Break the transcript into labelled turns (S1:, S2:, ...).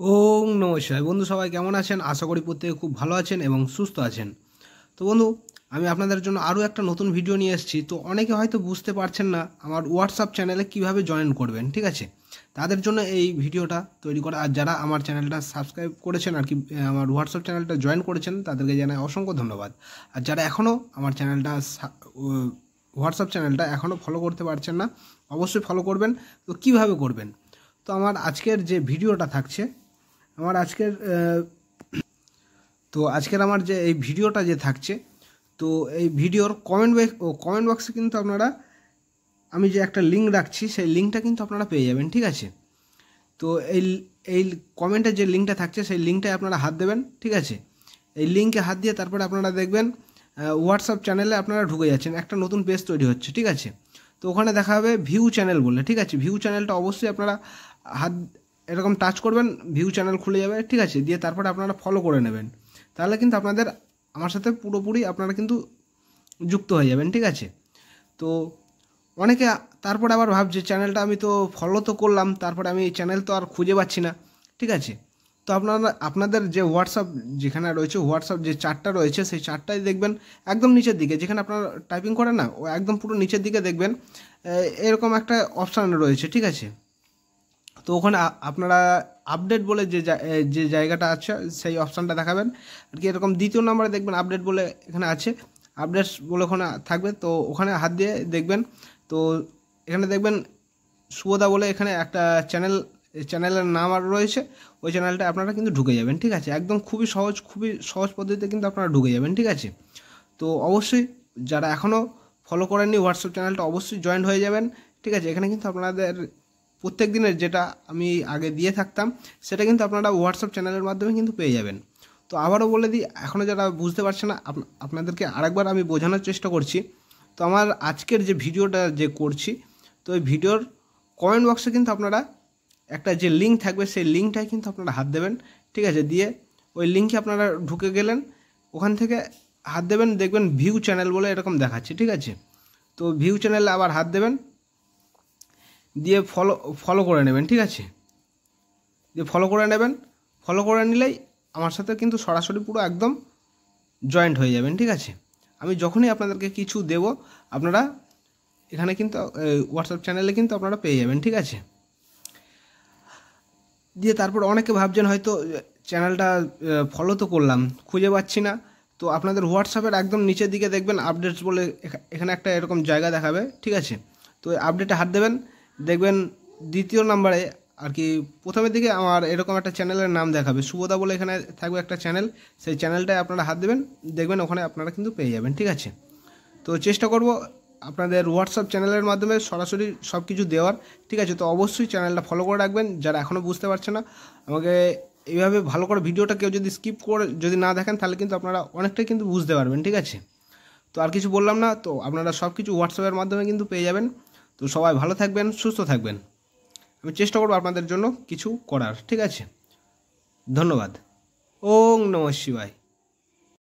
S1: ওম নমঃ শিবায়। বন্ধু সবাই কেমন আছেন? আশা করি প্রত্যেকে খুব ভালো আছেন এবং সুস্থ আছেন। তো বন্ধু, আমি আপনাদের জন্য আরও একটা নতুন ভিডিও নিয়ে এসেছি। তো অনেকে হয়তো বুঝতে পারছেন না আমার হোয়াটসঅ্যাপ চ্যানেলে কিভাবে জয়েন করবেন, ঠিক আছে? তাদের জন্য এই ভিডিওটা তৈরি করা। আর যারা আমার চ্যানেলটা সাবস্ক্রাইব করেছেন আর কি, আমার হোয়াটসঅ্যাপ চ্যানেলটা জয়েন করেছেন, তাদেরকে জানাই অসংখ্য ধন্যবাদ। আর যারা এখনও আমার চ্যানেলটা হোয়াটসঅ্যাপ চ্যানেলটা এখনও ফলো করতে পারছেন না, অবশ্যই ফলো করবেন। তো কিভাবে করবেন? তো আমার আজকের যে ভিডিওটা থাকছে, আমার আজকের আমার যে এই ভিডিওটা যে থাকছে, তো এই ভিডিওর কমেন্ট বক্সে কিন্তু আপনারা, আমি যে একটা লিঙ্ক রাখছি সেই লিঙ্কটা কিন্তু আপনারা পেয়ে যাবেন, ঠিক আছে? তো এই এই কমেন্টের যে লিঙ্কটা থাকছে সেই লিঙ্কটায় আপনারা হাত দেবেন, ঠিক আছে? এই লিঙ্কে হাত দিয়ে তারপরে আপনারা দেখবেন হোয়াটসঅ্যাপ চ্যানেলে আপনারা ঢুকে যাচ্ছেন, একটা নতুন পেজ তৈরি হচ্ছে, ঠিক আছে? তো ওখানে দেখা হবে ভিউ চ্যানেল বলে, ঠিক আছে? ভিউ চ্যানেলটা অবশ্যই আপনারা হাত এরকম টাচ করবেন, ভিউ চ্যানেল খুলে যাবে, ঠিক আছে? দিয়ে তারপরে আপনারা ফলো করে নেবেন। তাহলে কিন্তু আপনাদের আমার সাথে পুরোপুরি আপনারা কিন্তু যুক্ত হয়ে যাবেন, ঠিক আছে? তো অনেকে তারপরে আবার ভাবছে চ্যানেলটা আমি তো ফলো তো করলাম, তারপরে আমি এই চ্যানেল তো আর খুঁজে পাচ্ছি না, ঠিক আছে? তো আপনাদের যে হোয়াটসঅ্যাপ যেখানে রয়েছে, হোয়াটসঅ্যাপ যে চার্টটা রয়েছে সেই চার্টটাই দেখবেন একদম নিচের দিকে, যেখানে আপনারা টাইপিং করেন না, ও একদম পুরো নিচের দিকে দেখবেন এরকম একটা অপশান রয়েছে, ঠিক আছে? তো ওখানে আপনারা আপডেট বলে যে জায়গাটা আছে সেই অপশানটা দেখাবেন আর কি। এরকম দ্বিতীয় নম্বরে দেখবেন আপডেট বলে এখানে আছে, আপডেটস বলে ওখানে থাকবে। তো ওখানে হাত দিয়ে দেখবেন, তো এখানে দেখবেন শুভদা বলে এখানে একটা চ্যানেলের নাম আর রয়েছে। ওই চ্যানেলটা আপনারা কিন্তু ঢুকে যাবেন, ঠিক আছে? একদম খুবই সহজ পদ্ধতিতে কিন্তু আপনারা ঢুকে যাবেন, ঠিক আছে? তো অবশ্যই যারা এখনও ফলো করেননি হোয়াটসঅ্যাপ চ্যানেলটা অবশ্যই জয়েন হয়ে যাবেন, ঠিক আছে? এখানে কিন্তু আপনাদের প্রত্যেক দিনের যেটা আমি আগে দিয়ে থাকতাম সেটা কিন্তু আপনারা হোয়াটসঅ্যাপ চ্যানেলের মাধ্যমে কিন্তু পেয়ে যাবেন। তো আবারও বলে দিই, এখনও যারা বুঝতে পারছে না, আপনাদেরকে আরেকবার আমি বোঝানোর চেষ্টা করছি। তো আমার আজকের যে ভিডিওটা যে করছি, তো ওই ভিডিওর কমেন্ট বক্সে কিন্তু আপনারা একটা যে লিঙ্ক থাকবে সেই লিঙ্কটায় কিন্তু আপনারা হাত দেবেন, ঠিক আছে? দিয়ে ওই লিঙ্কে আপনারা ঢুকে গেলেন, ওখান থেকে হাত দেবেন, দেখবেন ভিউ চ্যানেল বলে এরকম দেখাচ্ছে, ঠিক আছে? তো ভিউ চ্যানেলে আবার হাত দেবেন, দিয়ে ফলো করে নেবেন, ঠিক আছে? দিয়ে ফলো করে নেবেন। ফলো করে নিলেই আমার সাথে কিন্তু সরাসরি পুরো একদম জয়েন্ট হয়ে যাবেন, ঠিক আছে? আমি যখনই আপনাদেরকে কিছু দেব, আপনারা এখানে কিন্তু হোয়াটসঅ্যাপ চ্যানেলে কিন্তু আপনারা পেয়ে যাবেন, ঠিক আছে? দিয়ে তারপর অনেকে ভাবছেন হয়তো চ্যানেলটা ফলো তো করলাম, খুঁজে পাচ্ছি না। তো আপনাদের হোয়াটসঅ্যাপের একদম নিচের দিকে দেখবেন আপডেটস বলে এখানে একটা এরকম জায়গা দেখাবে, ঠিক আছে? তো আপডেটে হাত দেবেন, দেখবেন দ্বিতীয় নাম্বারে আর কি প্রথমের দিকে আমার এরকম একটা চ্যানেলের নাম দেখাবে, শুভদা বলে এখানে থাকবে একটা চ্যানেল। সেই চ্যানেলটায় আপনারা হাত দেবেন, দেখবেন ওখানে আপনারা কিন্তু পেয়ে যাবেন, ঠিক আছে? তো চেষ্টা করব আপনাদের হোয়াটসঅ্যাপ চ্যানেলের মাধ্যমে সরাসরি সব কিছু দেওয়ার, ঠিক আছে? তো অবশ্যই চ্যানেলটা ফলো করে রাখবেন। যারা এখনও বুঝতে পারছে না, আমাকে এইভাবে ভালো করে ভিডিওটা কেউ যদি স্কিপ করে যদি না দেখেন, তাহলে কিন্তু আপনারা অনেকটাই কিন্তু বুঝতে পারবেন, ঠিক আছে? তো আর কিছু বললাম না, তো আপনারা সব কিছু হোয়াটসঅ্যাপের মাধ্যমে কিন্তু পেয়ে যাবেন। তো সবাই ভালো থাকবেন, সুস্থ থাকবেন। আমি চেষ্টা করবো আপনাদের জন্য কিছু করার, ঠিক আছে? ধন্যবাদ। ওং নমঃ শিবায়।